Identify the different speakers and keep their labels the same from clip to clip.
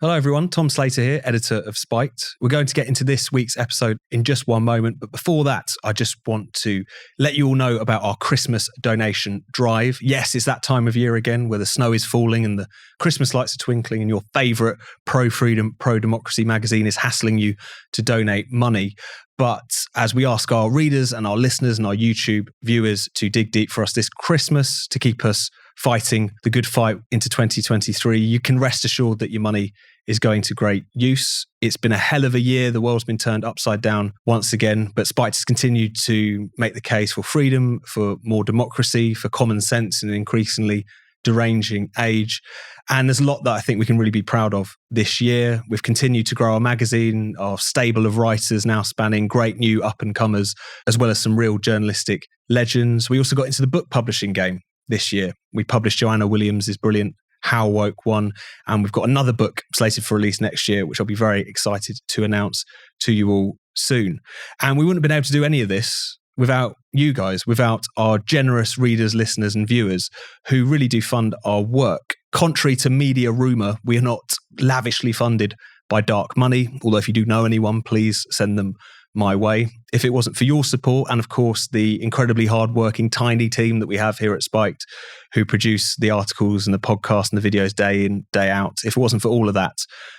Speaker 1: Hello everyone, Tom Slater here, editor of Spiked. We're going to get into this week's episode in just one moment, but before that, I just want to let you all know about our Christmas donation drive. Yes, it's that time of year again where the snow is falling and the Christmas lights are twinkling and your favourite pro-freedom, pro-democracy magazine is hassling you to donate money. But as we ask our readers and our listeners and our YouTube viewers to dig deep for us this Christmas to keep us fighting the good fight into 2023, you can rest assured that your money is going to great use. It's been a hell of a year. The world's been turned upside down once again, but Spiked has continued to make the case for freedom, for more democracy, for common sense in an increasingly deranging age. And there's a lot that I think we can really be proud of this year. We've continued to grow our magazine, our stable of writers now spanning great new up-and-comers, as well as some real journalistic legends. We also got into the book publishing game this year. We published Joanna Williams' brilliant How Woke One, and we've got another book slated for release next year, which I'll be very excited to announce to you all soon. And we wouldn't have been able to do any of this without you guys, without our generous readers, listeners and viewers who really do fund our work. Contrary to media rumour, we are not lavishly funded by dark money, although if you do know anyone, please send them my way. If it wasn't for your support and of course the incredibly hardworking tiny team that we have here at Spiked who produce the articles and the podcast and the videos day in, day out, if it wasn't for all of that,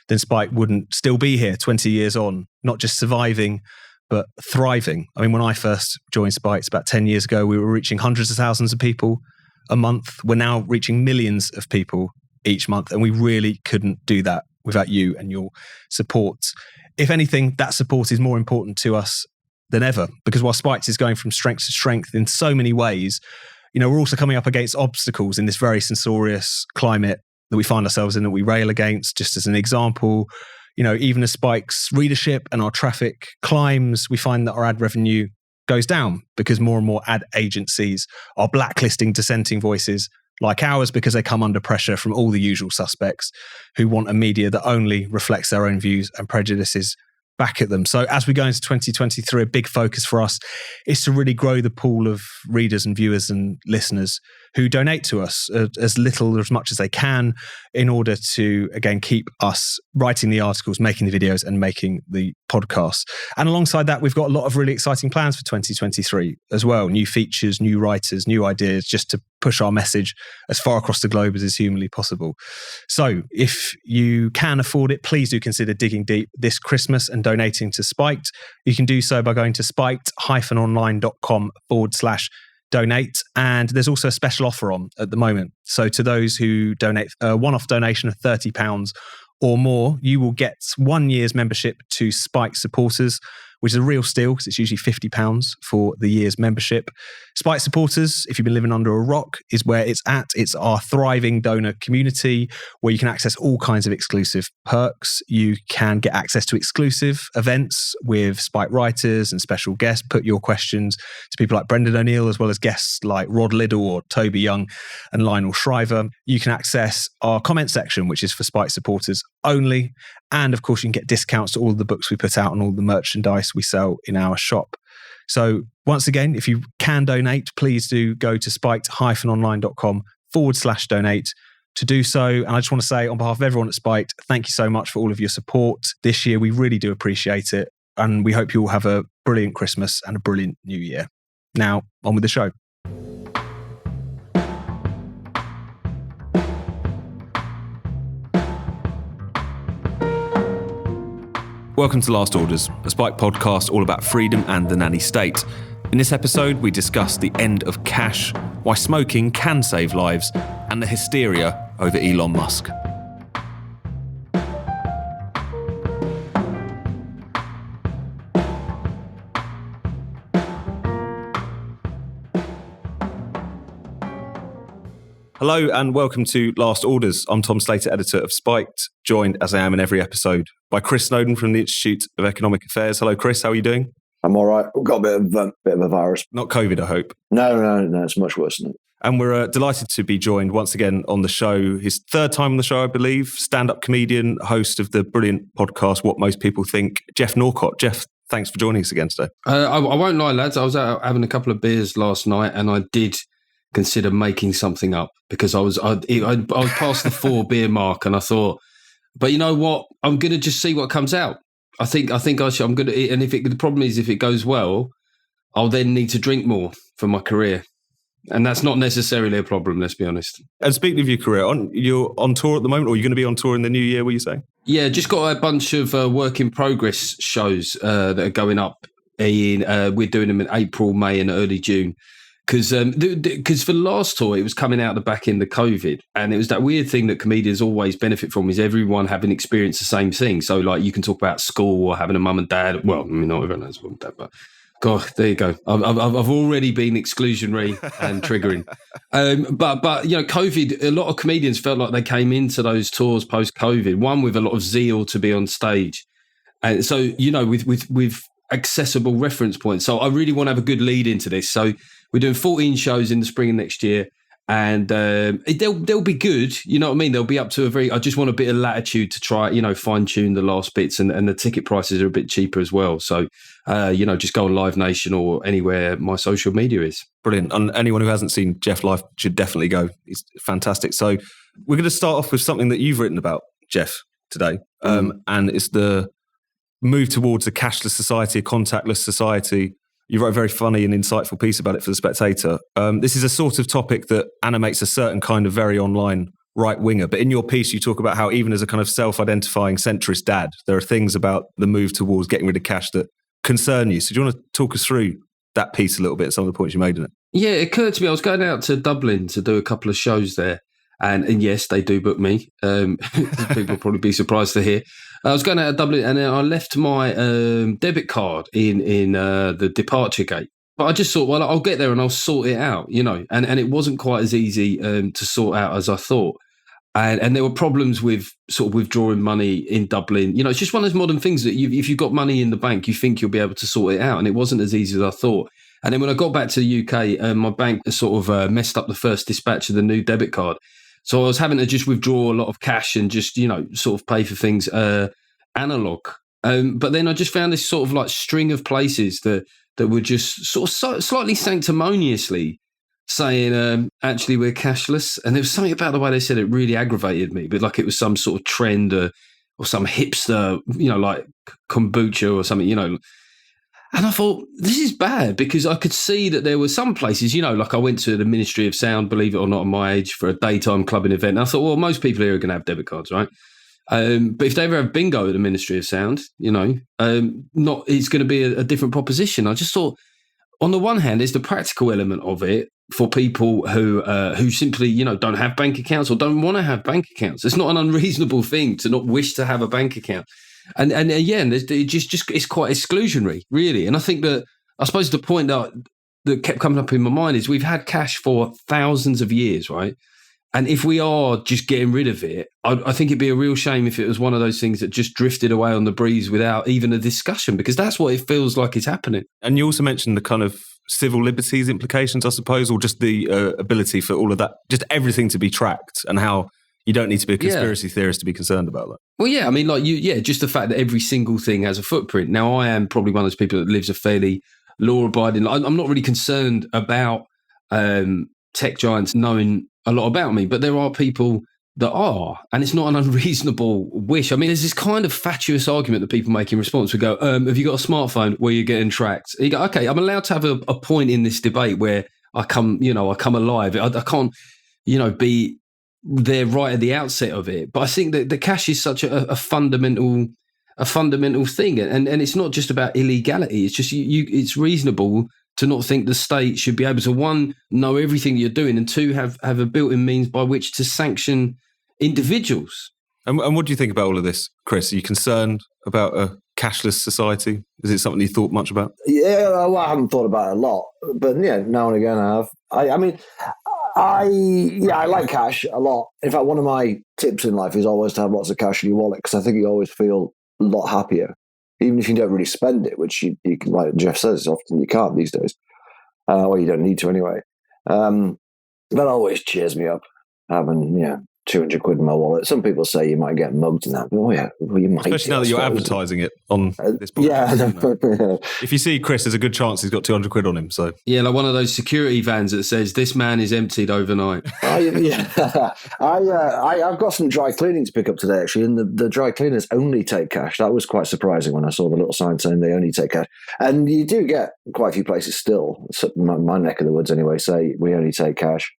Speaker 1: then Spiked wouldn't still be here 20 years on, not just surviving, but thriving. I mean, when I first joined Spiked about 10 years ago, we were reaching hundreds of thousands of people a month. We're now reaching millions of people each month, and we really couldn't do that without you and your support. If anything, that support is more important to us than ever, because while Spiked is going from strength to strength in so many ways, you know, we're also coming up against obstacles in this very censorious climate that we find ourselves in, that we rail against. Just as an example, you know, even as Spike's readership and our traffic climbs, we find that our ad revenue goes down because more and more ad agencies are blacklisting dissenting voices like ours because they come under pressure from all the usual suspects who want a media that only reflects their own views and prejudices back at them. So as we go into 2023, a big focus for us is to really grow the pool of readers and viewers and listeners who donate to us as little or as much as they can in order to, again, keep us writing the articles, making the videos and making the podcasts. And alongside that, we've got a lot of really exciting plans for 2023 as well. New features, new writers, new ideas, just to push our message as far across the globe as is humanly possible. So if you can afford it, please do consider digging deep this Christmas and donating to Spiked. You can do so by going to spiked-online.com/donate. And there's also a special offer on at the moment. So to those who donate a one-off donation of £30 or more, you will get 1 year's membership to Spiked supporters, which is a real steal because it's usually £50 for the year's membership. Spiked supporters, if you've been living under a rock, is where it's at. It's our thriving donor community where you can access all kinds of exclusive perks. You can get access to exclusive events with Spiked writers and special guests. Put your questions to people like Brendan O'Neill, as well as guests like Rod Liddell or Toby Young and Lionel Shriver. You can access our comment section, which is for Spiked supporters only. And of course, you can get discounts to all of the books we put out and all the merchandise we sell in our shop. So once again, if you can donate, please do go to spiked-online.com/donate to do so. And I just want to say on behalf of everyone at Spiked, thank you so much for all of your support this year. We really do appreciate it. And we hope you all have a brilliant Christmas and a brilliant New Year. Now, on with the show. Welcome to Last Orders, a Spiked podcast all about freedom and the nanny state. In this episode, we discuss the end of cash, why smoking can save lives, and the hysteria over Elon Musk. Hello and welcome to Last Orders. I'm Tom Slater, editor of Spiked, joined as I am in every episode by Chris Snowdon from the Institute of Economic Affairs. Hello, Chris. How are you doing?
Speaker 2: I'm all right. We've got a bit of a virus.
Speaker 1: Not COVID, I hope.
Speaker 2: No. It's much worse than it.
Speaker 1: And we're delighted to be joined once again on the show. His third time on the show, I believe. Stand-up comedian, host of the brilliant podcast What Most People Think, Geoff Norcott. Geoff, thanks for joining us again today.
Speaker 3: I won't lie, lads. I was out having a couple of beers last night, and I did consider making something up because I was past the 4 beer mark, and I thought But you know what? I'm going to just see what comes out. I think I should. I'm going to, and the problem is if it goes well, I'll then need to drink more for my career. And that's not necessarily a problem, let's be honest.
Speaker 1: And speaking of your career, you're on tour at the moment, or you're going to be on tour in the new year, were you saying?
Speaker 3: Yeah, just got a bunch of work in progress shows that are going up. We're doing them in April, May and early June. Because for the last tour, it was coming out the back end of COVID. And it was that weird thing that comedians always benefit from is everyone having experienced the same thing. So like you can talk about school or having a mum and dad. Well, I mean, not everyone has a mum and dad, but God, there you go. I've already been exclusionary and triggering. But you know, COVID, a lot of comedians felt like they came into those tours post-COVID, one with a lot of zeal to be on stage. And so, you know, with accessible reference points. So I really want to have a good lead into this. So we're doing 14 shows in the spring of next year. And they'll be good, you know what I mean? They'll be up to I just want a bit of latitude to try, you know, fine tune the last bits, and the ticket prices are a bit cheaper as well. So, you know, just go on Live Nation or anywhere my social media is.
Speaker 1: Brilliant. And anyone who hasn't seen Geoff live should definitely go. He's fantastic. So we're going to start off with something that you've written about, Geoff, today. And it's the move towards a cashless society, a contactless society. You wrote a very funny and insightful piece about it for The Spectator. This is a sort of topic that animates a certain kind of very online right-winger. But in your piece, you talk about how even as a kind of self-identifying centrist dad, there are things about the move towards getting rid of cash that concern you. So do you want to talk us through that piece a little bit, some of the points you made in it?
Speaker 3: Yeah, it occurred to me, I was going out to Dublin to do a couple of shows there. And yes, they do book me. People will probably be surprised to hear. I was going out of Dublin and I left my debit card in the departure gate. But I just thought, well, I'll get there and I'll sort it out, you know. And it wasn't quite as easy to sort out as I thought. And there were problems with sort of withdrawing money in Dublin. You know, it's just one of those modern things that if you've got money in the bank, you think you'll be able to sort it out. And it wasn't as easy as I thought. And then when I got back to the UK, my bank sort of messed up the first dispatch of the new debit card. So I was having to just withdraw a lot of cash and just, you know, sort of pay for things analog. But then I just found this sort of like string of places that were just sort of slightly sanctimoniously saying, actually, we're cashless. And there was something about the way they said it really aggravated me, but like it was some sort of trend or some hipster, you know, like kombucha or something, you know. And I thought, this is bad because I could see that there were some places, you know, like I went to the Ministry of Sound, believe it or not, at my age for a daytime clubbing event. And I thought, well, most people here are going to have debit cards, right? But if they ever have bingo at the Ministry of Sound, you know, it's going to be a different proposition. I just thought, on the one hand, there's the practical element of it for people who simply, you know, don't have bank accounts or don't want to have bank accounts. It's not an unreasonable thing to not wish to have a bank account. And it just it's quite exclusionary, really. And I think that, I suppose the point that kept coming up in my mind is we've had cash for thousands of years, right? And if we are just getting rid of it, I think it'd be a real shame if it was one of those things that just drifted away on the breeze without even a discussion, because that's what it feels like is happening.
Speaker 1: And you also mentioned the kind of civil liberties implications, I suppose, or just the ability for all of that, just everything to be tracked, and how you don't need to be a conspiracy theorist to be concerned about that.
Speaker 3: Well, yeah, I mean, like just the fact that every single thing has a footprint. Now, I am probably one of those people that lives a fairly law-abiding. I'm not really concerned about tech giants knowing a lot about me, but there are people that are, and it's not an unreasonable wish. I mean, there's this kind of fatuous argument that people make in response. We go, have you got a smartphone where you're getting tracked? And you go, okay, I'm allowed to have a point in this debate where I come alive. I can't, be there right at the outset of it. But I think that the cash is such a fundamental thing, and it's not just about illegality. It's just it's reasonable to not think the state should be able to, one, know everything you're doing, and two, have a built-in means by which to sanction individuals.
Speaker 1: And what do you think about all of this, Chris? Are you concerned about a cashless society? Is it something you thought much about?
Speaker 2: Yeah, well, I haven't thought about it a lot, but yeah, now and again I have. I like cash a lot. In fact, one of my tips in life is always to have lots of cash in your wallet, because I think you always feel a lot happier, even if you don't really spend it, which you can, like Geoff says, often you can't these days. Or you don't need to anyway. That always cheers me up, having 200 quid in my wallet. Some people say you might get mugged in that. Oh yeah, well, you might.
Speaker 1: Especially now that you're advertising it on this podcast.
Speaker 2: Yeah.
Speaker 1: If you see Chris, there's a good chance he's got 200 quid on him. So
Speaker 3: yeah, like one of those security vans that says this man is emptied overnight.
Speaker 2: I've got some dry cleaning to pick up today actually, and the dry cleaners only take cash. That was quite surprising when I saw the little sign saying they only take cash. And you do get quite a few places still, my neck of the woods anyway, say we only take cash.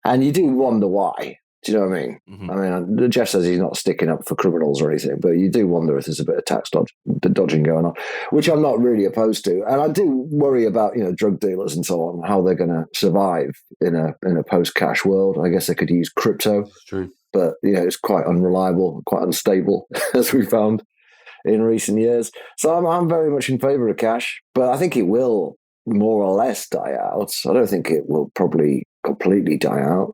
Speaker 2: And you do wonder why. Do you know what I mean?
Speaker 1: Mm-hmm.
Speaker 2: I mean, Geoff says he's not sticking up for criminals or anything, but you do wonder if there's a bit of tax dodging going on, which I'm not really opposed to. And I do worry about, drug dealers and so on, how they're going to survive in a post-cash world. I guess they could use crypto.
Speaker 3: That's true.
Speaker 2: But, it's quite unreliable, quite unstable, as we found in recent years. So I'm very much in favour of cash, but I think it will more or less die out. I don't think it will probably completely die out.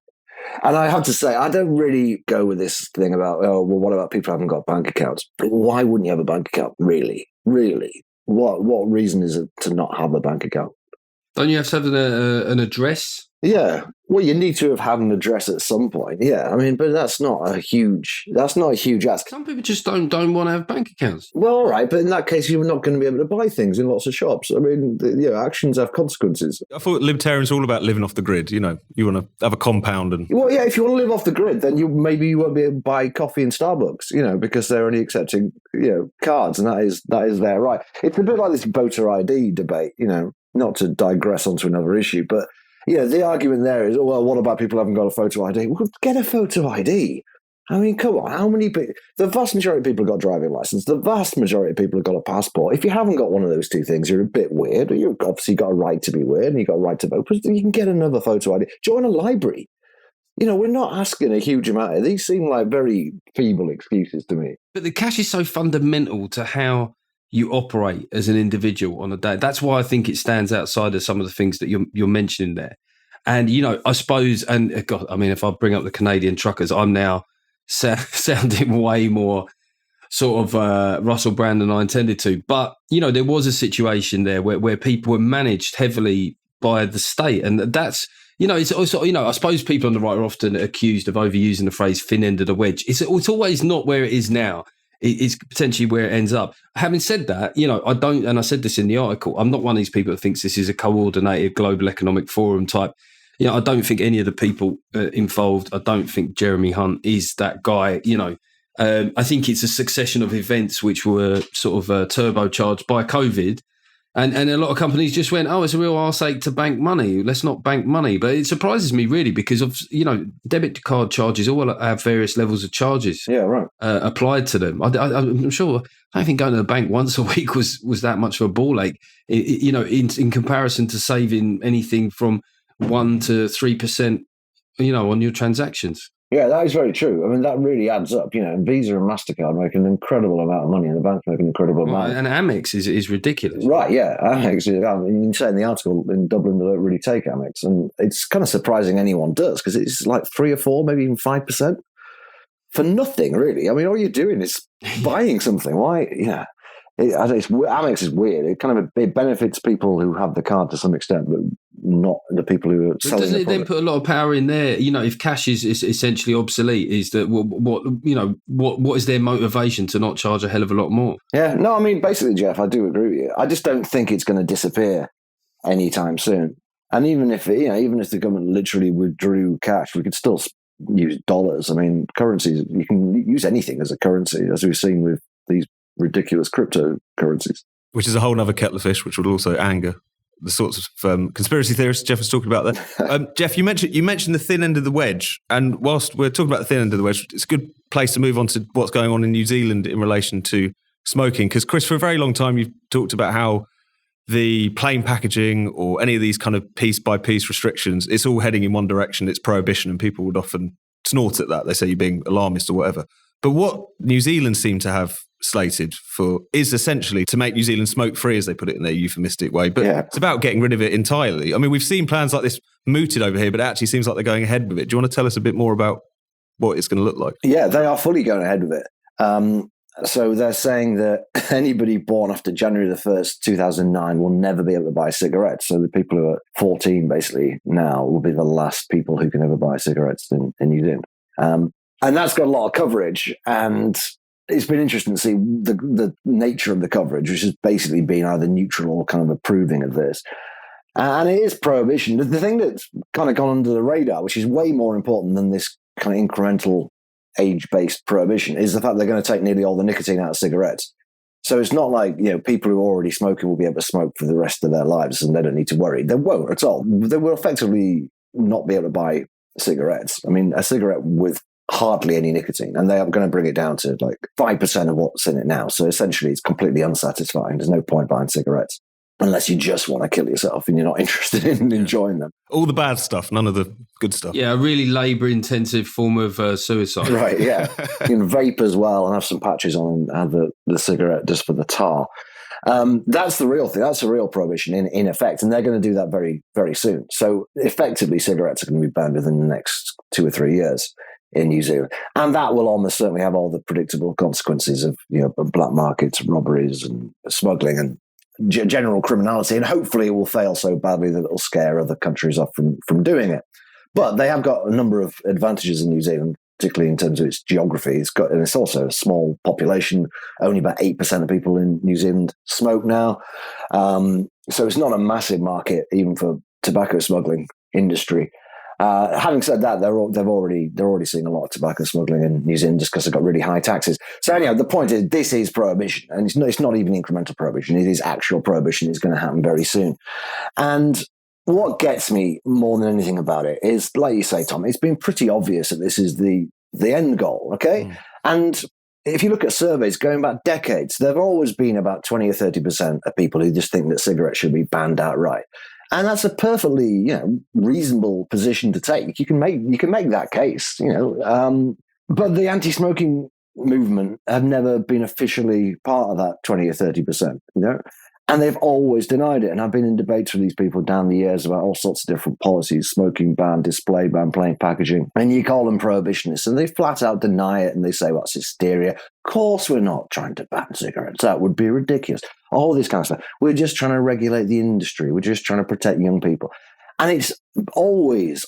Speaker 2: And I have to say, I don't really go with this thing about, what about people who haven't got bank accounts? Why wouldn't you have a bank account? Really? Really? What reason is it to not have a bank account?
Speaker 3: Don't you have to have an address?
Speaker 2: Yeah. Well, you need to have had an address at some point. Yeah. I mean, but that's not a huge ask.
Speaker 3: Some people just don't want to have bank accounts.
Speaker 2: Well, all right. But in that case, you're not going to be able to buy things in lots of shops. I mean, actions have consequences.
Speaker 1: I thought libertarians are all about living off the grid. You want to have a compound and...
Speaker 2: Well, yeah, if you want to live off the grid, then maybe you won't be able to buy coffee in Starbucks, because they're only accepting, cards, and that is their right. It's a bit like this voter ID debate, not to digress onto another issue, but the argument there is, well, what about people who haven't got a photo ID? Well, get a photo ID. I mean, come on, how many people? The vast majority of people have got a driving license. The vast majority of people have got a passport. If you haven't got one of those two things, you're a bit weird. You've obviously got a right to be weird, and you've got a right to vote. But you can get another photo ID. Join a library. We're not asking a huge amount. These seem like very feeble excuses to me.
Speaker 3: But the cash is so fundamental to how you operate as an individual on a day. That's why I think it stands outside of some of the things that you're mentioning there. And, I suppose, and God, I mean, if I bring up the Canadian truckers, I'm now sounding way more sort of Russell Brand than I intended to. But, there was a situation there where people were managed heavily by the state. And that's, it's also, I suppose people on the right are often accused of overusing the phrase thin end of the wedge. It's always not where it is now. It's potentially where it ends up. Having said that, I don't, and I said this in the article, I'm not one of these people that thinks this is a coordinated global economic forum type. I don't think any of the people involved, I don't think Jeremy Hunt is that guy. I think it's a succession of events which were sort of turbocharged by COVID. And a lot of companies just went, it's a real arse-ache to bank money. Let's not bank money. But it surprises me really because of, debit card charges all have various levels of charges applied to them. I'm sure, I don't think going to the bank once a week was that much of a ball ache, in comparison to saving anything from 1 to 3%, on your transactions.
Speaker 2: Yeah, that is very true. I mean, that really adds up. Visa and MasterCard make an incredible amount of money, and the banks make an incredible amount.
Speaker 3: And Amex is ridiculous.
Speaker 2: Right, yeah. Amex, you say in the article, in Dublin, they don't really take Amex. And it's kind of surprising anyone does, because it's like 3 or 4, maybe even 5%. For nothing, really. I mean, all you're doing is buying something. Why? Yeah. Amex is weird. It benefits people who have the card to some extent, but not the people who are selling.
Speaker 3: Doesn't it then put a lot of power in there? If cash is essentially obsolete, is that what is their motivation to not charge a hell of a lot more?
Speaker 2: Yeah, no, I mean, basically, Geoff, I do agree with you. I just don't think it's going to disappear anytime soon. And even if the government literally withdrew cash, we could still use dollars. I mean, currencies, you can use anything as a currency, as we've seen with these ridiculous cryptocurrencies.
Speaker 1: Which is a whole other kettle of fish, which would also anger the sorts of conspiracy theorists Geoff was talking about there. Geoff, you mentioned the thin end of the wedge, and whilst we're talking about the thin end of the wedge, it's a good place to move on to what's going on in New Zealand in relation to smoking. Because Chris, for a very long time, you've talked about how the plain packaging or any of these kind of piece by piece restrictions, it's all heading in one direction. It's prohibition, and people would often snort at that. They say you're being alarmist or whatever. But what New Zealand seem to have slated for is essentially to make New Zealand smoke-free, as they put it in their euphemistic way. But It's about getting rid of it entirely. I mean, we've seen plans like this mooted over here, but it actually seems like they're going ahead with it. Do you want to tell us a bit more about what it's going to look like?
Speaker 2: Yeah, they are fully going ahead with it. So they're saying that anybody born after January the 1st, 2009 will never be able to buy cigarettes. So the people who are 14 basically now will be the last people who can ever buy cigarettes in New Zealand. And that's got a lot of coverage. And it's been interesting to see the nature of the coverage, which has basically been either neutral or kind of approving of this. And it is prohibition. The thing that's kind of gone under the radar, which is way more important than this kind of incremental age-based prohibition, is the fact they're going to take nearly all the nicotine out of cigarettes. So it's not like, people who are already smoking will be able to smoke for the rest of their lives and they don't need to worry. They won't at all. They will effectively not be able to buy cigarettes. I mean, a cigarette with hardly any nicotine, and they are going to bring it down to like 5% of what's in it now. So essentially it's completely unsatisfying. There's no point buying cigarettes unless you just want to kill yourself and you're not interested in enjoying them.
Speaker 1: All the bad stuff, none of the good stuff.
Speaker 3: Yeah, a really labour-intensive form of suicide.
Speaker 2: Right, yeah. You can vape as well and have some patches on and have the cigarette just for the tar. That's the real thing. That's a real prohibition in effect. And they're going to do that very, very soon. So effectively, cigarettes are going to be banned within the next 2 or 3 years in New Zealand. And that will almost certainly have all the predictable consequences of, black markets, robberies and smuggling and general criminality. And hopefully it will fail so badly that it'll scare other countries off from doing it. But they have got a number of advantages in New Zealand, particularly in terms of its geography. And it's also a small population. Only about 8% of people in New Zealand smoke now. So it's not a massive market, even for tobacco smuggling industry. Having said that, they're already seeing a lot of tobacco smuggling in New Zealand just because they've got really high taxes. So anyhow, the point is this is prohibition, and it's not even incremental prohibition. It is actual prohibition. It's going to happen very soon. And what gets me more than anything about it is, like you say, Tom, it's been pretty obvious that this is the end goal, okay? And if you look at surveys going back decades, there have always been about 20 or 30% of people who just think that cigarettes should be banned outright. And that's a perfectly, reasonable position to take. You can make that case, but the anti-smoking movement have never been officially part of that 20 or 30%, and they've always denied it. And I've been in debates with these people down the years about all sorts of different policies, smoking ban, display ban, plain packaging, and you call them prohibitionists, and they flat out deny it, and they say, well, it's hysteria. Of course we're not trying to ban cigarettes. That would be ridiculous. All this kind of stuff. We're just trying to regulate the industry. We're just trying to protect young people. And it's always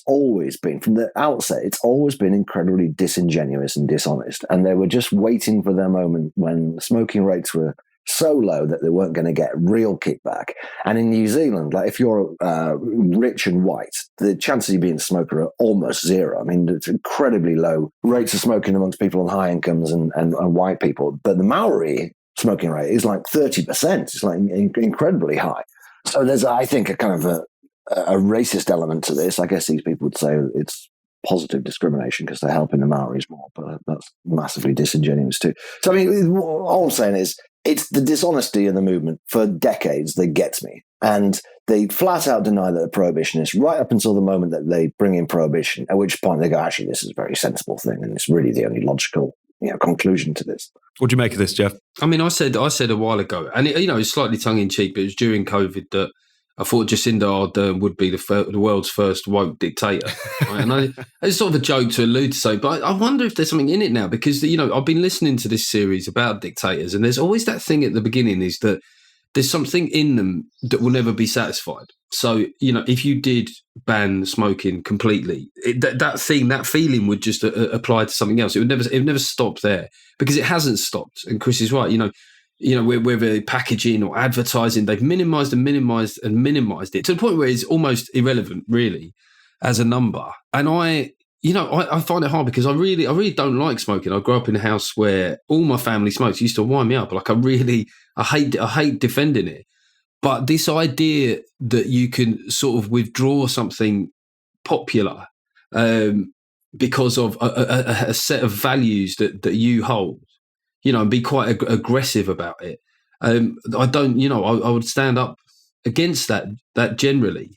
Speaker 2: been, from the outset, it's always been incredibly disingenuous and dishonest. And they were just waiting for their moment when smoking rates were so low that they weren't going to get real kickback. And in New Zealand, like if you're rich and white, the chances of you being a smoker are almost zero. I mean, it's incredibly low rates of smoking amongst people on high incomes and white people. But the Maori smoking rate is like 30%. It's like incredibly high. So there's, I think, a kind of a racist element to this. I guess these people would say it's positive discrimination because they're helping the Maoris more, but that's massively disingenuous too. So, I mean, all I'm saying is it's the dishonesty of the movement for decades that gets me. And they flat out deny that they're prohibitionists right up until the moment that they bring in prohibition, at which point they go, actually, this is a very sensible thing and it's really the only logical conclusion to this.
Speaker 1: What do you make of this, Geoff? I
Speaker 3: mean, I said a while ago, and it's slightly tongue-in-cheek, but it was during COVID that I thought Jacinda Ardern would be the world's first woke dictator. Right? And it's sort of a joke to allude to say, but I wonder if there's something in it now because, I've been listening to this series about dictators and there's always that thing at the beginning is that there's something in them that will never be satisfied. So, if you did ban smoking completely, that feeling would just apply to something else. It would never stop there because it hasn't stopped. And Chris is right, whether packaging or advertising, they've minimised it to the point where it's almost irrelevant, really, as a number. And I find it hard because I really don't like smoking. I grew up in a house where all my family smokes. It used to wind me up. Like I hate defending it. But this idea that you can sort of withdraw something popular because of a set of values that you hold, and be quite aggressive about it. I would stand up against that generally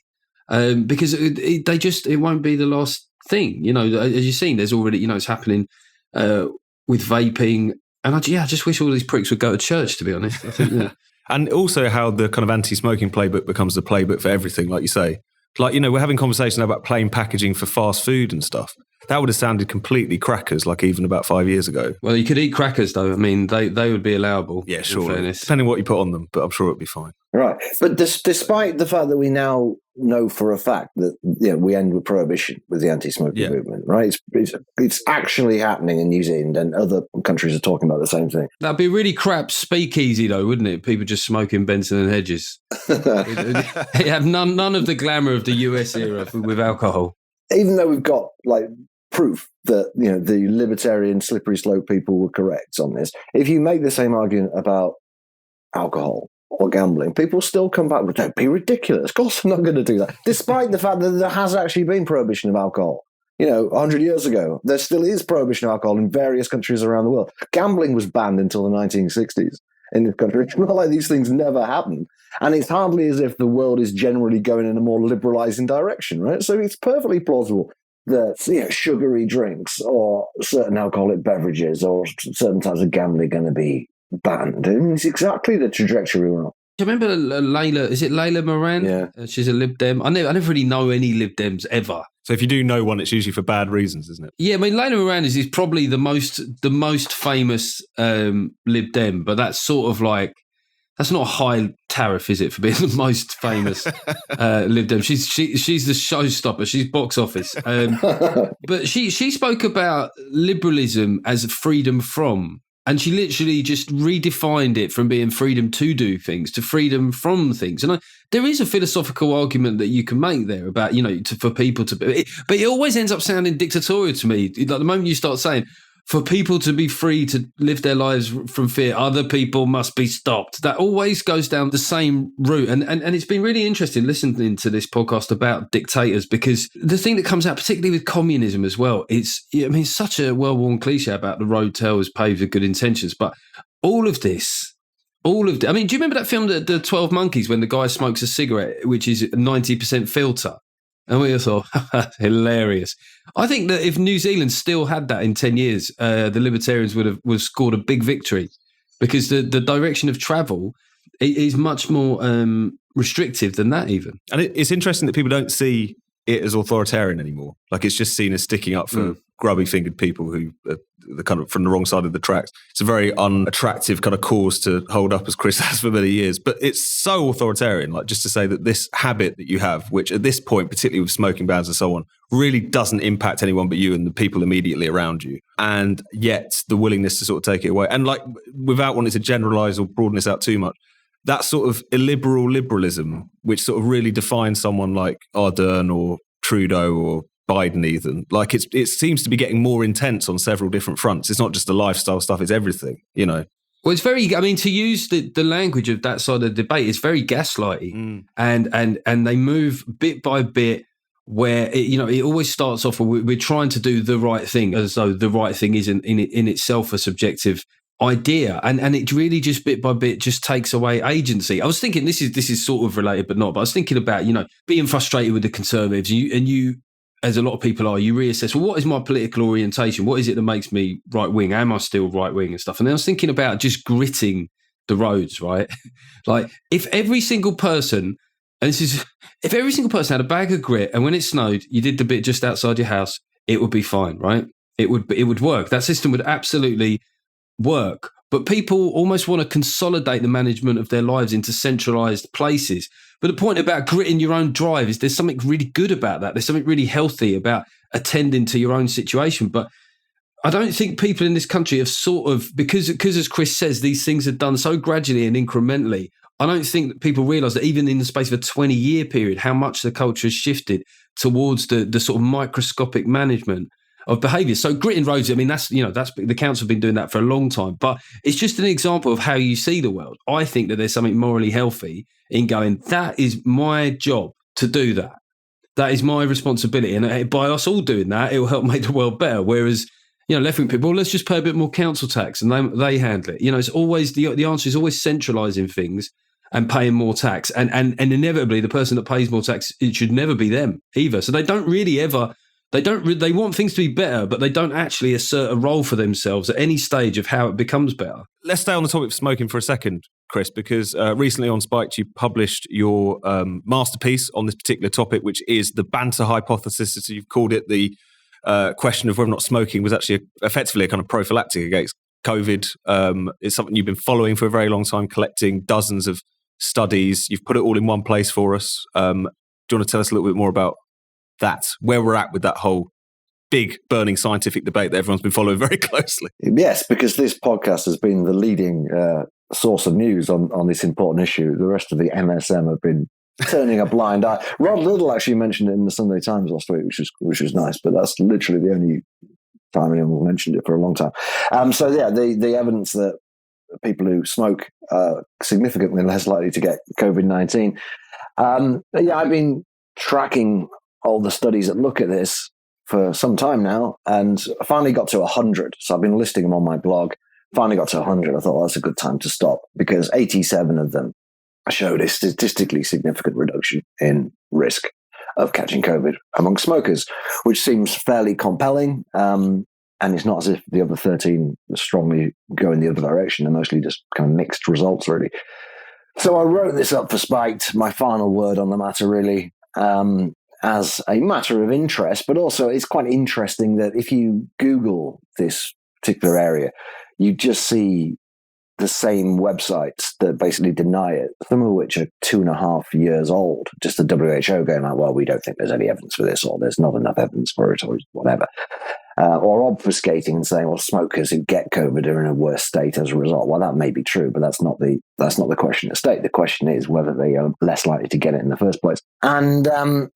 Speaker 3: because it won't be the last thing. As you've seen, there's already, it's happening with vaping. And I just wish all these pricks would go to church, to be honest. I think,
Speaker 1: And also how the kind of anti-smoking playbook becomes the playbook for everything, like you say. Like, we're having conversations about plain packaging for fast food and stuff. That would have sounded completely crackers, like even about 5 years ago.
Speaker 3: Well, you could eat crackers, though. I mean, they would be allowable.
Speaker 1: Yeah, sure.
Speaker 3: Fairness.
Speaker 1: Depending on what you put on them, but I'm sure it'd be fine.
Speaker 2: Right. But despite the fact that we now know for a fact that we end with prohibition with the anti-smoking movement, right? It's actually happening in New Zealand, and other countries are talking about the same thing.
Speaker 3: That'd be really crap speakeasy, though, wouldn't it? People just smoking Benson and Hedges. It have none of the glamour of the US era with alcohol.
Speaker 2: Even though we've got proof that the libertarian slippery slope people were correct on this, if you make the same argument about alcohol or gambling, people still come back with, don't be ridiculous. Of course I'm not going to do that. Despite the fact that there has actually been prohibition of alcohol. 100 years ago, there still is prohibition of alcohol in various countries around the world. Gambling was banned until the 1960s in this country. It's not like these things never happened. And it's hardly as if the world is generally going in a more liberalizing direction, right? So it's perfectly plausible that sugary drinks or certain alcoholic beverages or certain types of gambling are going to be banned. I mean, it's exactly the trajectory we're on.
Speaker 3: Do you remember Layla? Is it Layla Moran?
Speaker 2: Yeah.
Speaker 3: She's a Lib Dem. I never really know any Lib Dems ever.
Speaker 1: So if you do know one, it's usually for bad reasons, isn't it?
Speaker 3: Yeah, I mean, Layla Moran is probably the most famous Lib Dem, but that's sort of like, that's not a high tariff, is it, for being the most famous Lib Dem? She's the showstopper. She's box office. But she spoke about liberalism as freedom from, and she literally just redefined it from being freedom to do things to freedom from things. And there is a philosophical argument that you can make there about, for people to be, but it always ends up sounding dictatorial to me. Like the moment you start saying, for people to be free to live their lives from fear, other people must be stopped. That always goes down the same route. And it's been really interesting listening to this podcast about dictators, because the thing that comes out, particularly with communism as well, it's such a well-worn cliche about the road tells paved with good intentions. But do you remember that film, the 12 Monkeys, when the guy smokes a cigarette, which is 90% filter? And we thought, hilarious. I think that if New Zealand still had that in 10 years, the Libertarians would have scored a big victory, because the direction of travel is much more restrictive than that even. And
Speaker 1: it's interesting that people don't see it as authoritarian anymore. Like, it's just seen as sticking up for grubby-fingered people who are the kind of from the wrong side of the tracks. It's a very unattractive kind of cause to hold up, as Chris has for many years. But it's so authoritarian, like just to say that this habit that you have, which at this point, particularly with smoking bans and so on, really doesn't impact anyone but you and the people immediately around you. And yet the willingness to sort of take it away. And like, without wanting to generalize or broaden this out too much, that sort of illiberal liberalism, which sort of really defines someone like Ardern or Trudeau or Biden even, like it seems to be getting more intense on several different fronts. It's not just the lifestyle stuff, it's everything, Well,
Speaker 3: it's very, to use the language of that side of the debate, it's very gaslighty. And they move bit by bit where, it always starts off with we're trying to do the right thing, as though the right thing isn't in itself a subjective idea, and it really just bit by bit just takes away agency. I was thinking, this is sort of related but not, but I was thinking about being frustrated with the Conservatives, and you as a lot of people are, you reassess, well, what is my political orientation? What is it that makes me right wing? Am I still right wing and stuff? And then I was thinking about just gritting the roads, right? Like, if every single person had a bag of grit, and when it snowed you did the bit just outside your house, it would be fine, right? It would work. That system would absolutely work. But people almost want to consolidate the management of their lives into centralized places. But the point about gritting your own drive is there's something really good about that. There's something really healthy about attending to your own situation. But I don't think people in this country have sort of, because as Chris says, these things are done so gradually and incrementally, I don't think that people realise that even in the space of a 20-year period, how much the culture has shifted towards the sort of microscopic management of behaviour. So gritting roads, that's the council have been doing that for a long time, but it's just an example of how you see the world. I think that there's something morally healthy in going, that is my job to do that. That is my responsibility. And by us all doing that, it will help make the world better. Whereas, left-wing people, well, let's just pay a bit more council tax and they handle it. It's always, the answer is always centralising things and paying more tax. And inevitably, the person that pays more tax, it should never be them either. So they don't really ever... They want things to be better, but they don't actually assert a role for themselves at any stage of how it becomes better.
Speaker 1: Let's stay on the topic of smoking for a second, Chris, because recently on Spiked, you published your masterpiece on this particular topic, which is the banter hypothesis, as you've called it, the question of whether or not smoking was actually effectively a kind of prophylactic against COVID. It's something you've been following for a very long time, collecting dozens of studies. You've put it all in one place for us. Do you want to tell us a little bit more about that, where we're at with that whole big burning scientific debate that everyone's been following very closely?
Speaker 2: Yes, because this podcast has been the leading source of news on this important issue. The rest of the MSM have been turning a blind eye. Rod Little actually mentioned it in the Sunday Times last week, which was nice, but that's literally the only time anyone mentioned it for a long time. The evidence that people who smoke are significantly less likely to get COVID-19. I've been tracking all the studies that look at this for some time now, and I finally got to 100. So I've been listing them on my blog. Finally got to 100. I thought, well, that's a good time to stop, because 87 of them showed a statistically significant reduction in risk of catching COVID among smokers, which seems fairly compelling. And it's not as if the other 13 strongly go in the other direction. They're mostly just kind of mixed results, really. So I wrote this up for Spiked, my final word on the matter, really, as a matter of interest. But also it's quite interesting that if you Google this particular area, you just see the same websites that basically deny it, some of which are 2.5 years old. Just the WHO going like, well, we don't think there's any evidence for this, or there's not enough evidence for it, or whatever. Or obfuscating and saying, well, smokers who get COVID are in a worse state as a result. Well, that may be true, but that's not the question at stake. The question is whether they are less likely to get it in the first place. And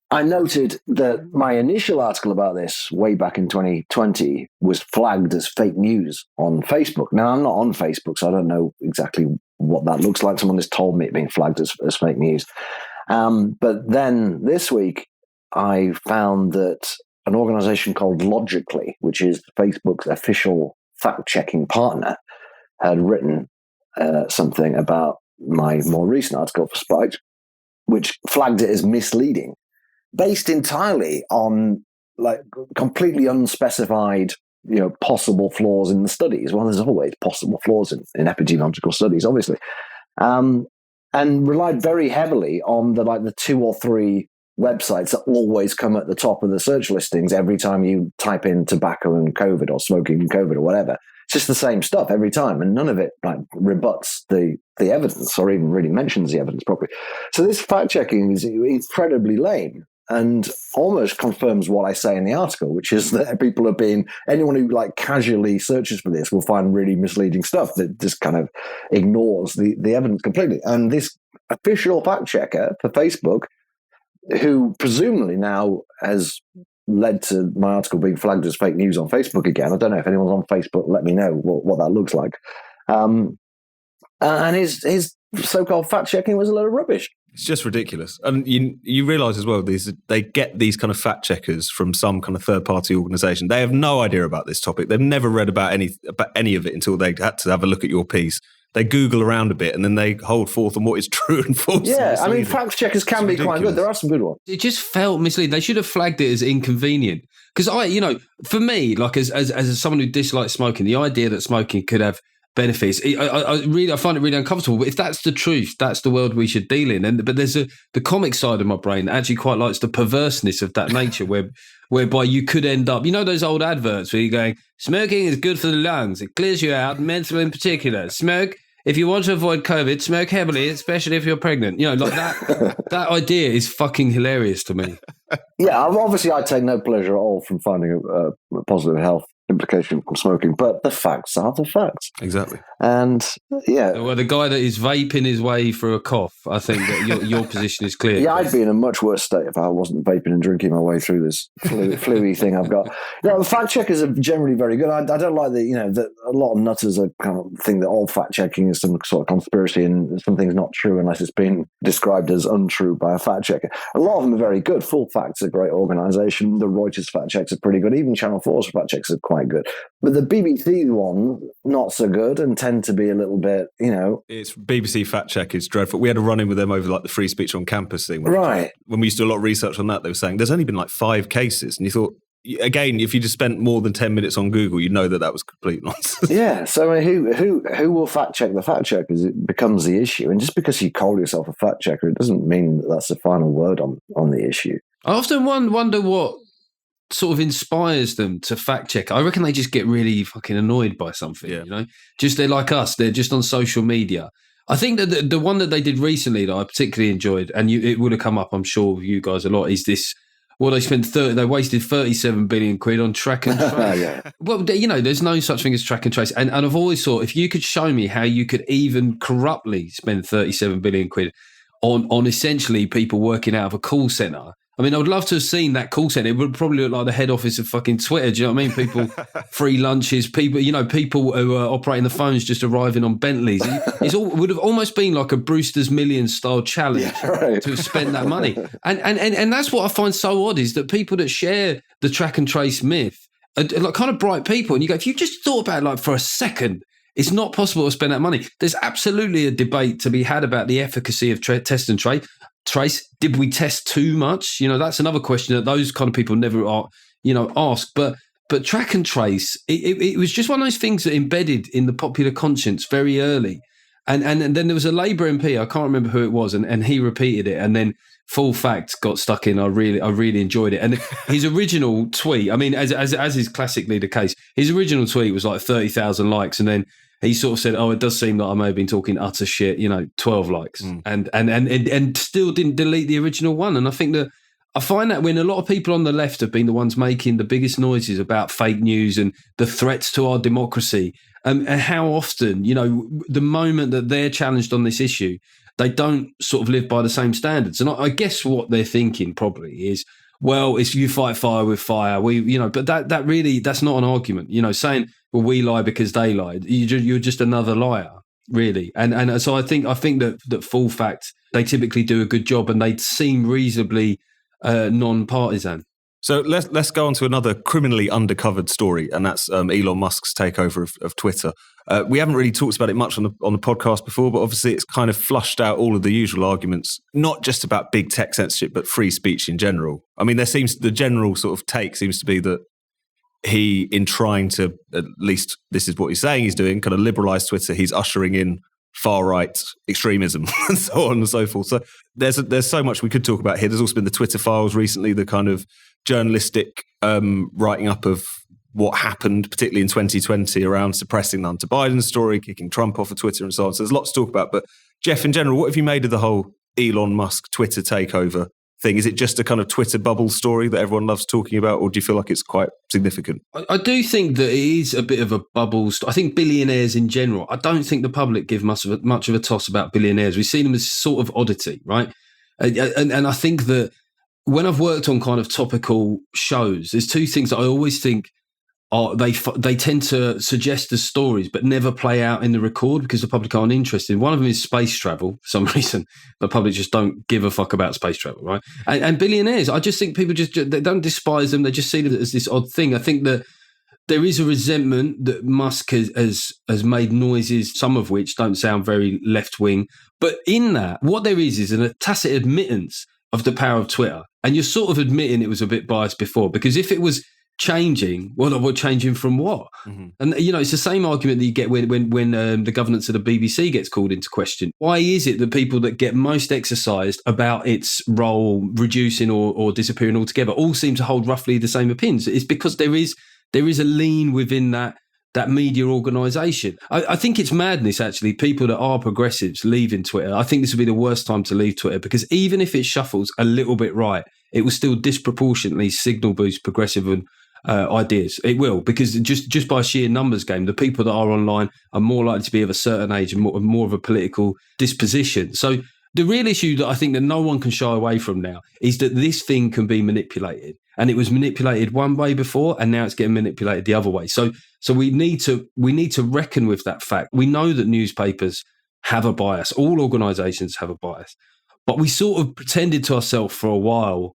Speaker 2: I noted that my initial article about this way back in 2020 was flagged as fake news on Facebook. Now, I'm not on Facebook, so I don't know exactly what that looks like. Someone has told me it being flagged as fake news. But then this week, I found that an organization called Logically, which is Facebook's official fact-checking partner, had written something about my more recent article for Spiked, which flagged it as misleading, based entirely on like completely unspecified, possible flaws in the studies. Well, there's always possible flaws in epidemiological studies, obviously, and relied very heavily on the 2 or 3 websites that always come at the top of the search listings every time you type in tobacco and COVID or smoking and COVID or whatever. It's just the same stuff every time, and none of it rebuts the evidence or even really mentions the evidence properly. So this fact checking is incredibly lame and almost confirms what I say in the article, which is that people are anyone who casually searches for this will find really misleading stuff that just kind of ignores the evidence completely. And this official fact checker for Facebook, who presumably now has led to my article being flagged as fake news on Facebook again. I don't know if anyone's on Facebook. Let me know what that looks like. And his so-called fact-checking was a load of rubbish.
Speaker 1: It's just ridiculous. And you realise as well, they get these kind of fact-checkers from some kind of third-party organisation. They have no idea about this topic. They've never read about any of it until they had to have a look at your piece. They Google around a bit and then they hold forth on what is true and false.
Speaker 2: Yeah, I mean, fact checkers can be quite good. There are some good ones.
Speaker 3: It just felt misleading. They should have flagged it as inconvenient. Because for me, as someone who dislikes smoking, the idea that smoking could have benefits, I find it really uncomfortable. But if that's the truth, that's the world we should deal in. But there's the comic side of my brain that actually quite likes the perverseness of that nature, whereby you could end up, those old adverts where you're going, smoking is good for the lungs. It clears you out, mental in particular. Smoke. If you want to avoid COVID, smoke heavily, especially if you're pregnant. That idea is fucking hilarious to me.
Speaker 2: Yeah, obviously I take no pleasure at all from finding a positive health implication from smoking, but the facts are the facts.
Speaker 1: Exactly.
Speaker 2: And yeah.
Speaker 3: Well, the guy that is vaping his way through a cough, I think that your position is clear.
Speaker 2: Yeah, I'd be in a much worse state if I wasn't vaping and drinking my way through this fluey thing I've got. The fact checkers are generally very good. I don't like that a lot of nutters are kind of think that all fact checking is some sort of conspiracy and something's not true unless it's been described as untrue by a fact checker. A lot of them are very good. Full Fact's a great organisation. The Reuters fact checks are pretty good. Even Channel 4's fact checks are quite good. But the BBC one, not so good and tend to be a little bit,
Speaker 1: It's BBC fact check is dreadful. We had a run-in with them over the free speech on campus thing.
Speaker 2: Right.
Speaker 1: When we used to do a lot of research on that, they were saying there's only been 5 cases. And you thought, again, if you just spent more than 10 minutes on Google, you'd know that was complete nonsense.
Speaker 2: Yeah. So who will fact check the fact checkers? It becomes the issue. And just because you call yourself a fact checker, it doesn't mean that's the final word on the issue.
Speaker 3: I often wonder what sort of inspires them to fact check? I reckon they just get really fucking annoyed by something, Just they're like us. They're just on social media. I think that the one that they did recently that I particularly enjoyed, and it would have come up, I'm sure, with you guys a lot, is this. Well, they wasted 37 billion quid on track and trace.
Speaker 2: Yeah.
Speaker 3: Well, there's no such thing as track and trace. And I've always thought, if you could show me how you could even corruptly spend 37 billion quid on essentially people working out of a call centre. I mean, I would love to have seen that call centre. It would probably look like the head office of fucking Twitter. Do you know what I mean? People, free lunches, people who are operating the phones just arriving on Bentleys. It would have almost been like a Brewster's Millions style challenge to have spent that money. And that's what I find so odd, is that people that share the track and trace myth are like kind of bright people. And you go, if you just thought about it like for a second, it's not possible to spend that money. There's absolutely a debate to be had about the efficacy of test and trace. Did we test too much? That's another question that those kind of people never are, ask. But track and trace, it was just one of those things that embedded in the popular conscience very early. And then there was a Labour MP, I can't remember who it was, and he repeated it, and then Full Fact got stuck in. I really enjoyed it. And his original tweet, I mean, as is classically the case, his original tweet was like 30,000 likes, and then he sort of said, it does seem like I may have been talking utter shit, 12 likes, and still didn't delete the original one. And I think that I find that when a lot of people on the left have been the ones making the biggest noises about fake news and the threats to our democracy, and how often, the moment that they're challenged on this issue, they don't sort of live by the same standards. And I guess what they're thinking probably is, well, it's you fight fire with fire. But that really, that's not an argument. Saying, well, we lie because they lied. You're just another liar, really. And so I think that Full Fact, they typically do a good job, and they seem reasonably non-partisan.
Speaker 1: So let's go on to another criminally undercovered story, and that's Elon Musk's takeover of Twitter. We haven't really talked about it much on the podcast before, but obviously it's kind of flushed out all of the usual arguments, not just about big tech censorship, but free speech in general. I mean, the general sort of take seems to be that he, in trying to, at least this is what he's saying he's doing, kind of liberalise Twitter, he's ushering in far-right extremism and so on and so forth. So there's so much we could talk about here. There's also been the Twitter files recently, the kind of journalistic writing up of what happened, particularly in 2020, around suppressing the Hunter Biden story, kicking Trump off of Twitter and so on. So there's lots to talk about. But Geoff, in general, what have you made of the whole Elon Musk Twitter takeover thing? Is it just a kind of Twitter bubble story that everyone loves talking about, or do you feel like it's quite significant?
Speaker 3: I do think that it is a bit of a bubble. I think billionaires in general, I don't think the public give much of a toss about billionaires. We see them as sort of oddity, right? And I think that when I've worked on kind of topical shows, there's two things that I always think are they tend to suggest as stories but never play out in the record because the public aren't interested. One of them is space travel. For some reason, the public just don't give a fuck about space travel, right? And billionaires, I just think people they don't despise them. They just see them as this odd thing. I think that there is a resentment that Musk has made noises, some of which don't sound very left-wing. But in that, what there is a tacit admittance of the power of Twitter. And you're sort of admitting it was a bit biased before, because if it was changing, well, we're changing from what? Mm-hmm. And, it's the same argument that you get when the governance of the BBC gets called into question. Why is it that people that get most exercised about its role reducing or disappearing altogether all seem to hold roughly the same opinions? It's because there is a lean within that media organisation. I think it's madness, actually, people that are progressives leaving Twitter. I think this would be the worst time to leave Twitter, because even if it shuffles a little bit right, it will still disproportionately signal boost progressive ideas. It will, because just by sheer numbers game, the people that are online are more likely to be of a certain age and more of a political disposition. So the real issue that I think that no one can shy away from now is that this thing can be manipulated. And it was manipulated one way before, and now it's getting manipulated the other way. So we need to reckon with that fact. We know that newspapers have a bias. All organisations have a bias. But we sort of pretended to ourselves for a while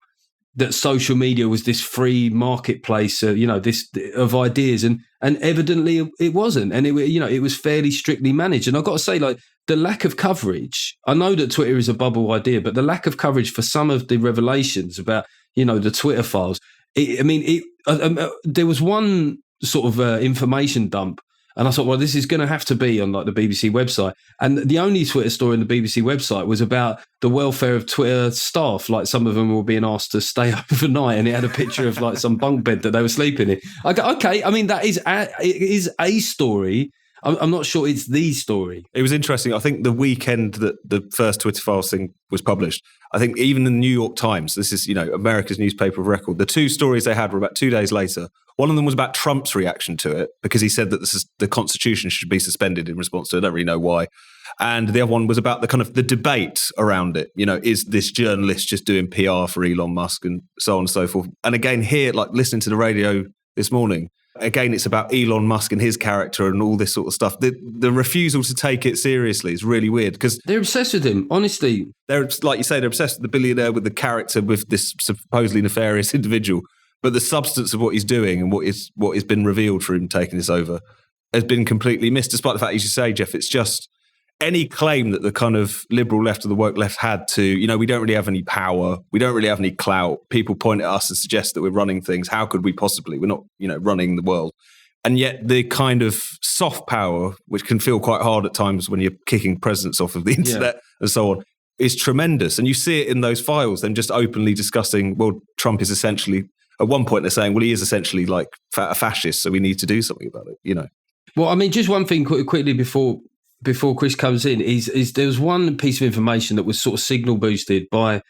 Speaker 3: that social media was this free marketplace, this of ideas, and evidently it wasn't. And it was fairly strictly managed. And I've got to say, like, the lack of coverage. I know that Twitter is a bubble idea, but the lack of coverage for some of the revelations about the Twitter files. There was one sort of information dump And I thought, well, this is going to have to be on like the BBC website. And the only Twitter story on the BBC website was about the welfare of Twitter staff. Like some of them were being asked to stay overnight, and it had a picture of like some bunk bed that they were sleeping in. I go, okay, I mean, it is a story. I'm not sure it's the story.
Speaker 1: It was interesting. I think the weekend that the first Twitter Files thing was published, I think even in the New York Times, this is, America's newspaper of record, the two stories they had were about 2 days later. One of them was about Trump's reaction to it, because he said that the Constitution should be suspended in response to it. I don't really know why. And the other one was about the kind of the debate around it. Is this journalist just doing PR for Elon Musk and so on and so forth? And again, here, like listening to the radio this morning, again, it's about Elon Musk and his character and all this sort of stuff. The refusal to take it seriously is really weird, because
Speaker 3: they're obsessed with him, honestly.
Speaker 1: They're, like you say, they're obsessed with the billionaire, with the character, with this supposedly nefarious individual. But the substance of what he's doing and what has been revealed for him taking this over has been completely missed, despite the fact, as you say, Geoff, it's just any claim that the kind of liberal left or the woke left had to, we don't really have any power, we don't really have any clout, people point at us and suggest that we're running things, how could we possibly? We're not, running the world. And yet the kind of soft power, which can feel quite hard at times when you're kicking presidents off of the internet and so on, is tremendous. And you see it in those files, them just openly discussing, well, Trump is essentially, at one point they're saying, well, he is essentially like a fascist, so we need to do something about it,
Speaker 3: Well, I mean, just one thing quickly before Chris comes in is there was one piece of information that was sort of signal boosted by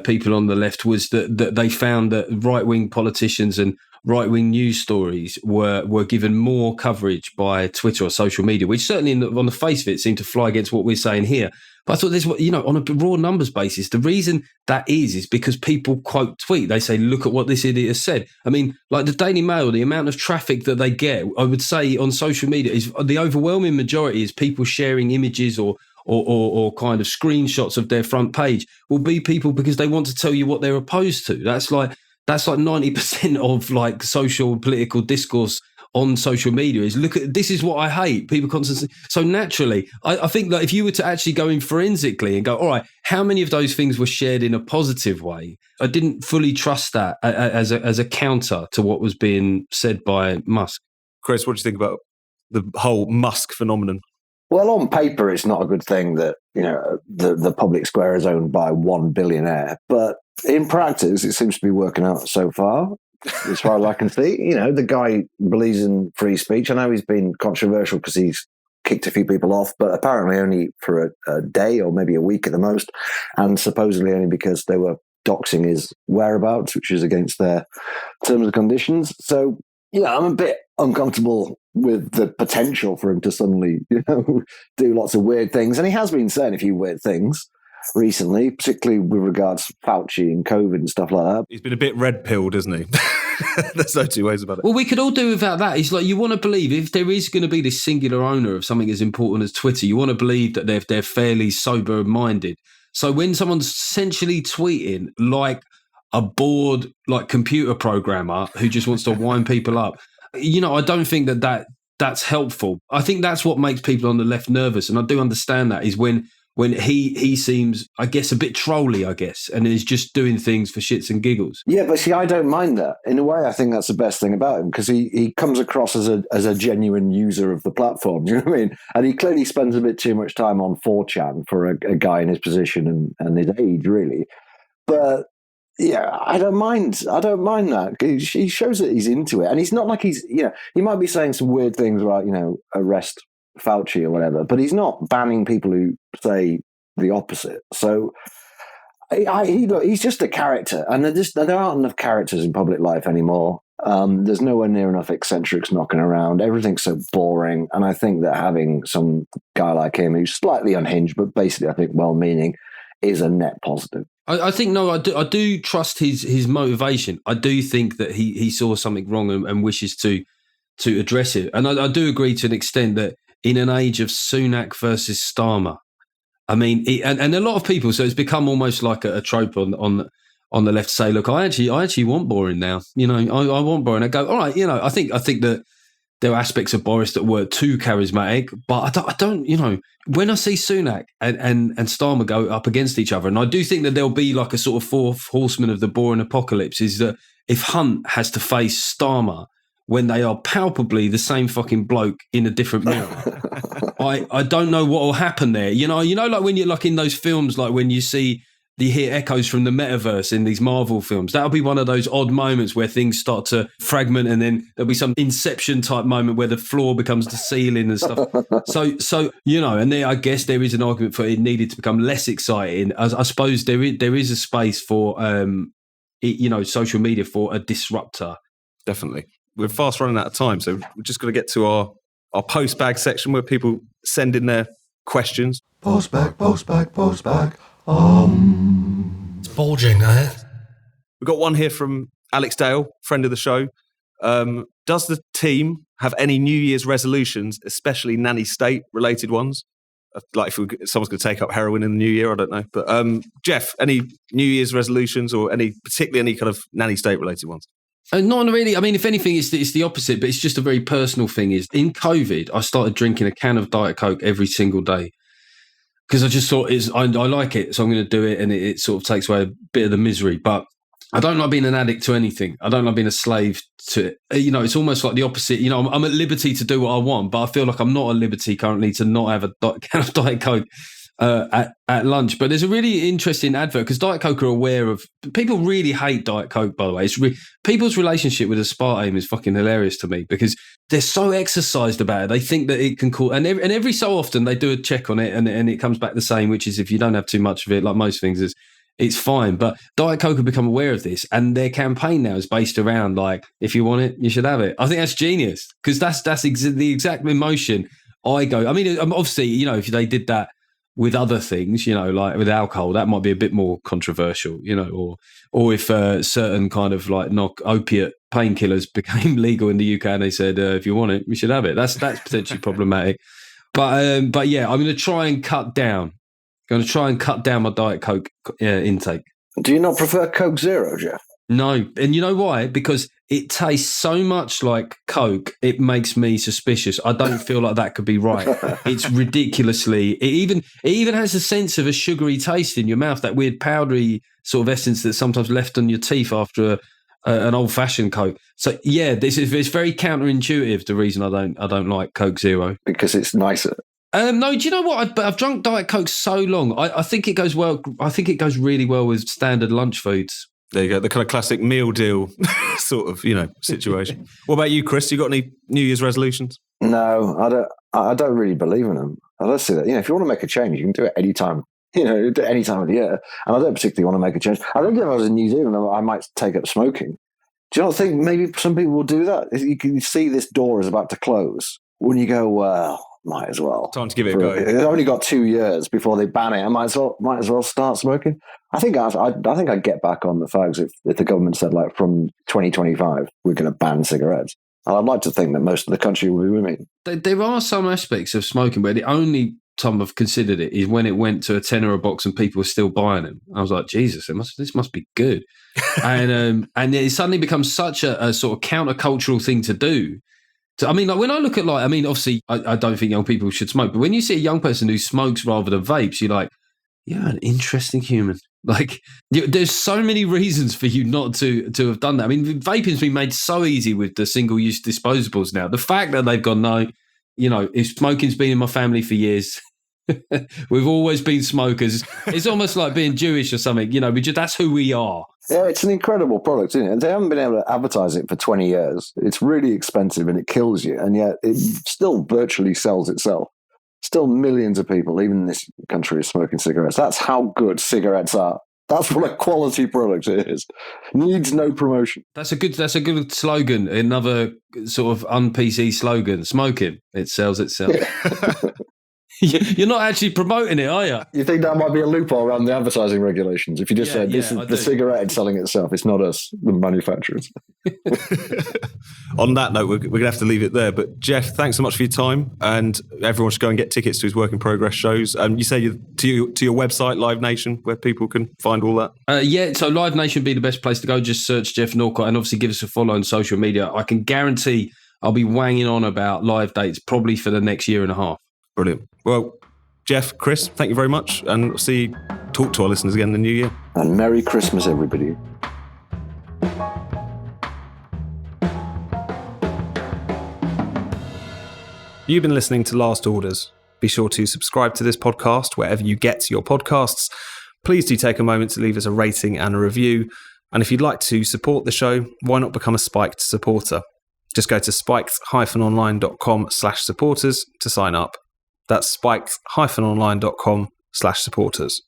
Speaker 3: people on the left, was that they found that right-wing politicians and right-wing news stories were given more coverage by Twitter or social media, which certainly on the face of it seemed to fly against what we're saying here. But I thought there's, on a raw numbers basis, the reason that is because people quote tweet. They say, look at what this idiot has said. I mean, like the Daily Mail, the amount of traffic that they get, I would say on social media, is the overwhelming majority is people sharing images or kind of screenshots of their front page will be people because they want to tell you what they're opposed to. That's like 90% of like social political discourse on social media is, look at, this is what I hate. People constantly. So naturally, I think that if you were to actually go in forensically and go, all right, how many of those things were shared in a positive way? I didn't fully trust that as a counter to what was being said by Musk.
Speaker 1: Chris, what do you think about the whole Musk phenomenon?
Speaker 2: Well, on paper, it's not a good thing that, the public square is owned by one billionaire. But in practice, it seems to be working out so far, as far as I can see. The guy believes in free speech. I know he's been controversial because he's kicked a few people off, but apparently only for a day or maybe a week at the most, and supposedly only because they were doxing his whereabouts, which is against their terms and conditions. So, I'm a bit uncomfortable with the potential for him to suddenly, do lots of weird things. And he has been saying a few weird things recently, particularly with regards to Fauci and COVID and stuff like that.
Speaker 1: He's been a bit red-pilled, isn't he? There's no two ways about it.
Speaker 3: Well, we could all do without that. It's like, you want to believe if there is going to be this singular owner of something as important as Twitter, you want to believe that they're fairly sober-minded. So when someone's essentially tweeting like a bored like computer programmer who just wants to wind people up, I don't think that's helpful. I think that's what makes people on the left nervous, and I do understand that, is when he seems, I guess, a bit trolly, and is just doing things for shits and giggles.
Speaker 2: Yeah, but see, I don't mind that. In a way, I think that's the best thing about him, because he comes across as a genuine user of the platform. Do you know what I mean? And he clearly spends a bit too much time on 4chan for a guy in his position and his age, really. But yeah, I don't mind that. He shows that he's into it, and he's not like he's, he might be saying some weird things about, arrest Fauci or whatever, but he's not banning people who say the opposite. So he's just a character, and there aren't enough characters in public life anymore. There's nowhere near enough eccentrics knocking around. Everything's so boring, and I think that having some guy like him who's slightly unhinged, but basically I think well-meaning, is a net positive.
Speaker 3: I think, I do trust his motivation. I do think that he saw something wrong and wishes to address it. And I do agree to an extent that in an age of Sunak versus Starmer, I mean, and a lot of people, so it's become almost like a trope on the left to say, look, I actually want boring now. I want boring. I go, all right, I think that there are aspects of Boris that were too charismatic, but I don't, when I see Sunak and Starmer go up against each other, and I do think that there'll be like a sort of fourth horseman of the boring apocalypse, is that if Hunt has to face Starmer, when they are palpably the same fucking bloke in a different mirror. I don't know what will happen there. You know, like when you're like in those films, like when you hear echoes from the metaverse in these Marvel films. That'll be one of those odd moments where things start to fragment, and then there'll be some Inception type moment where the floor becomes the ceiling and stuff. So and there, I guess there is an argument for it needed to become less exciting. I suppose there is a space for social media for a disruptor.
Speaker 1: Definitely. We're fast running out of time, so we're just going to get to our postbag section where people send in their questions.
Speaker 4: Postbag. It's bulging,
Speaker 1: We've got one here from Alex Dale, friend of the show. Does the team have any New Year's resolutions, especially nanny state related ones? Like if someone's going to take up heroin in the new year, I don't know. But Geoff, any New Year's resolutions or particularly any kind of nanny state related ones?
Speaker 3: Not really. I mean, if anything, it's the opposite, but it's just a very personal thing. Is in COVID, I started drinking a can of Diet Coke every single day. Because I just thought I like it, so I'm going to do it, and it sort of takes away a bit of the misery. But I don't like being an addict to anything. I don't like being a slave to it. It's almost like the opposite. I'm at liberty to do what I want, but I feel like I'm not at liberty currently to not have a can of Diet Coke at lunch. But there's a really interesting advert because Diet Coke are aware of people really hate Diet Coke, by the way. People's relationship with aspartame is fucking hilarious to me because they're so exercised about it. They think that it can cause, and every so often they do a check on it and it comes back the same, which is if you don't have too much of it, like most things, it's fine. But Diet Coke have become aware of this, and their campaign now is based around like, if you want it, you should have it. I think that's genius because that's the exact emotion I go. I mean, obviously, if they did that with other things, like with alcohol, that might be a bit more controversial, or if certain kind of like opiate painkillers became legal in the UK and they said, if you want it, we should have it. That's potentially problematic. But yeah, I'm going to try and cut down. My Diet Coke intake.
Speaker 2: Do you not prefer Coke Zero, Geoff?
Speaker 3: No. And you know why? Because it tastes so much like Coke, it makes me suspicious. I don't feel like that could be right. It's ridiculously... It even has a sense of a sugary taste in your mouth, that weird powdery sort of essence that's sometimes left on your teeth after an old-fashioned Coke. So, yeah, it's very counterintuitive, the reason I don't like Coke Zero.
Speaker 2: Because it's nicer.
Speaker 3: No, do you know what? I've drunk Diet Coke so long. I think it goes well. I think it goes really well with standard lunch foods.
Speaker 1: There you go, the kind of classic meal deal sort of, situation. What about you, Chris? You got any New Year's resolutions?
Speaker 2: No, I don't really believe in them. I don't see that. If you want to make a change, you can do it any time. Do it any time of the year. And I don't particularly want to make a change. I think if I was in New Zealand, I might take up smoking. Do you not think maybe some people will do that? You can see this door is about to close. When you go, well, might as well.
Speaker 1: Time to give it a go.
Speaker 2: It's only got 2 years before they ban it. I might as well start smoking. I think I'd get back on the fags if the government said, like, from 2025 we're going to ban cigarettes. And I'd like to think that most of the country will be with me.
Speaker 3: There are some aspects of smoking where the only time I've considered it is when it went to a tenner a box and people were still buying them. I was like, Jesus, this must be good. and it suddenly becomes such a sort of countercultural thing to do. So, I mean, like when I look at obviously I don't think young people should smoke, but when you see a young person who smokes rather than vapes, you're like, you're an interesting human. Like, there's so many reasons for you not to have done that. I mean, vaping's been made so easy with the single-use disposables now. The fact that they've gone, no, if smoking's been in my family for years, we've always been smokers. It's almost like being Jewish or something. That's who we are.
Speaker 2: Yeah, it's an incredible product, isn't it? And they haven't been able to advertise it for 20 years. It's really expensive and it kills you, and yet it still virtually sells itself. Still millions of people, even in this country, are smoking cigarettes. That's how good cigarettes are. That's what a quality product it is. Needs no promotion.
Speaker 3: That's a good slogan. Another sort of un-PC slogan. Smoking, it sells itself. You're not actually promoting it, are you?
Speaker 2: You think that might be a loophole around the advertising regulations? If you just said, this is the cigarette selling itself, it's not us, the manufacturers.
Speaker 1: On that note, we're going to have to leave it there. But Geoff, thanks so much for your time. And everyone should go and get tickets to his work in progress shows. You say to your website, Live Nation, where people can find all that?
Speaker 3: So Live Nation would be the best place to go. Just search Geoff Norcott and obviously give us a follow on social media. I can guarantee I'll be wanging on about live dates probably for the next year and a half.
Speaker 1: Brilliant. Well, Geoff, Chris, thank you very much. And we'll talk to our listeners again in the new year.
Speaker 2: And Merry Christmas, everybody.
Speaker 1: You've been listening to Last Orders. Be sure to subscribe to this podcast wherever you get your podcasts. Please do take a moment to leave us a rating and a review. And if you'd like to support the show, why not become a Spiked supporter? Just go to spiked-online.com/supporters to sign up. That's spiked-online.com/supporters.